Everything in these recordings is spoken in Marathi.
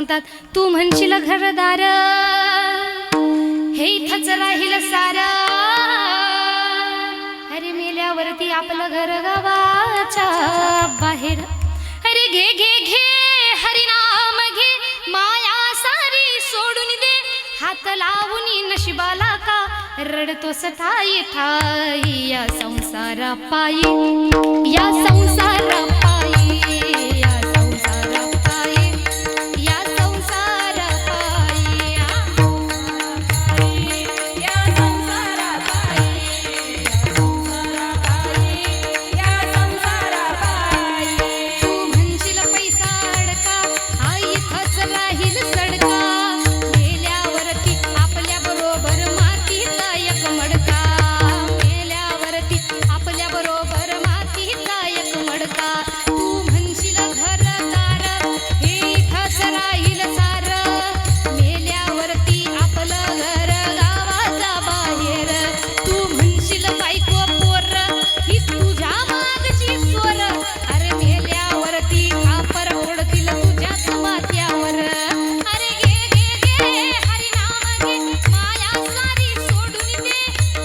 म्हणतात, तू म्हणशील घरदार हे इथंच राहील सारा, अरे मेल्यावरती आपलं घर गावाच्या बाहेर, अरे घे घे घे हरिनाम घे, माया सारी सोडून दे, हात लावून नशिबाला का रडतोस ठाई ठाई, या संसारा पायी, या संसारा पायी, या संसारा पायी, या संसारा पायी, या संसारा पायी, या संसारा पायी. तू म्हणशील पैसा अडका, आई इथंच राहील सडका, मेल्यावरती आपल्या बरोबर मातीचा एक मडका, मेल्यावरती आपल्या बरोबर मातीचा एक मडका. तू म्हणशील घरदार हे इथंच राहील सार, मेल्यावरती आपलं घर गावाचा बाहेर. तू म्हणशील बायको पोर ही तुझ्या मागची चोर, अरे मेल्यावरती खापर फोडतील तुझ्याच माथ्यावर. अरे घे घे घे हरिनाम घे, माया सारी सोडून दे,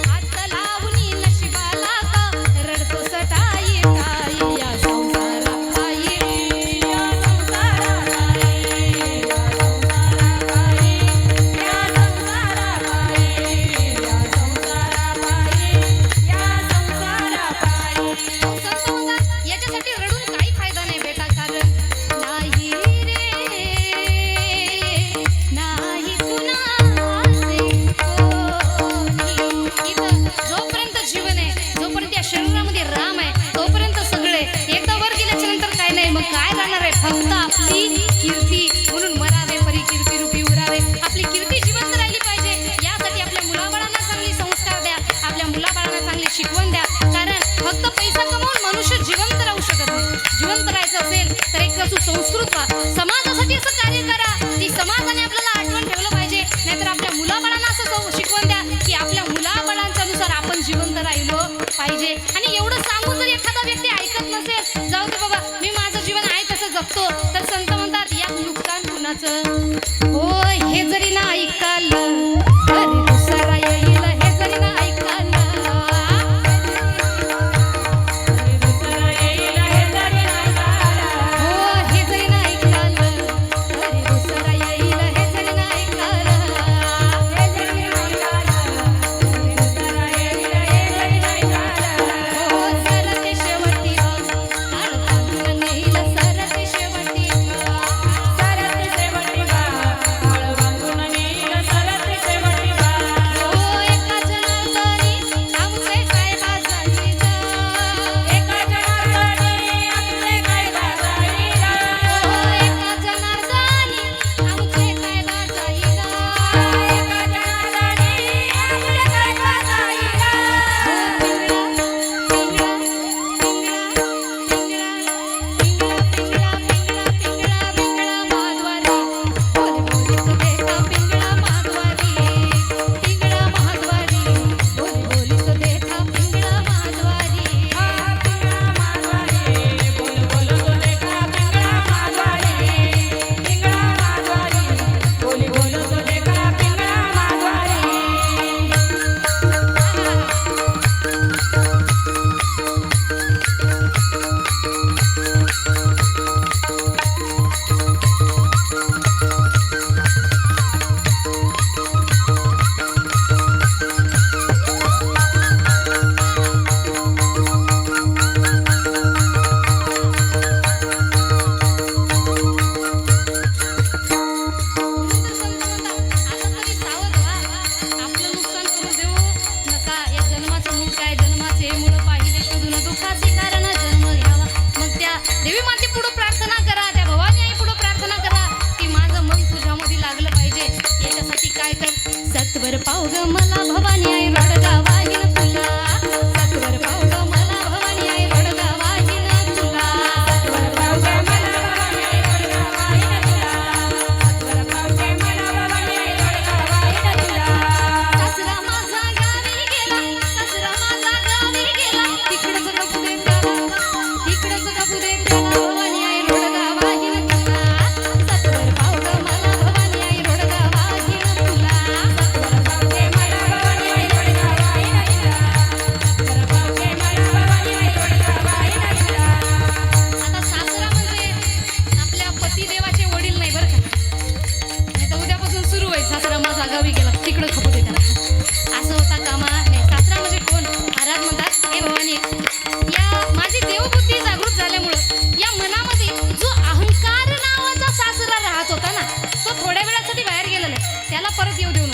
हात लावून नशिबाला का रडतोस ठाई ठाई, या संसारा पायी, या संसारा पायी, या संसारा पायी, या संसारा पायी, या संसारा पायी, या संसारा पायी. संत म्हणतात, याच्यासाठी रडून काही फायदा नाही बेटा, कारण नाही रे नाही कुणाचे कोणी. इथं जोपर्यंत जीवन आहे, जोपर्यंत या शरीरामध्ये राम आहे, तोपर्यंत सगळे. एकदा वर गेल्याच्या नंतर काय नाही, मग काय राहणार आहे, फक्त आपली कीर्ती. म्हणून मरावे परी कीर्ती रूपी उरावे, आपली कीर्ती जिवंत राहिली पाहिजे. यासाठी आपल्या मुलाबाळांना चांगले संस्कार द्या, आपल्या मुलाबाळांना चांगली शिकवण द्या, कारण फक्त पैसा कमावून मनुष्य जिवंत राहू शकत नाही. जिवंत राहायचं असेल तर एक तर सुसंस्कृत व्हा, समाजासाठी असं कार्य करा की समाजाने आपल्याला आठवण ठेवलं पाहिजे. नाहीतर आपल्या मुलाबाळांना असं शिकवण द्या की आपल्या मुलाबाळांच्या नुसार आपण जिवंत राहिलो पाहिजे. आणि एवढं सांगून जर एखादा व्यक्ती ऐकत नसेल, जाऊ दे बाबा मी माझं जीवन आहे तसं जगतो, तर संत म्हणतात यात नुकसान कुणाचं. हो हे जरी ना ऐकालं तरी दुसरा येईल, हे जरी ना ऐकालं तरी दुसरा येईल, हे जरी ना ऐकालं, हो हे जरी ना ऐकालं तरी दुसरा त्याला परत येऊ देऊ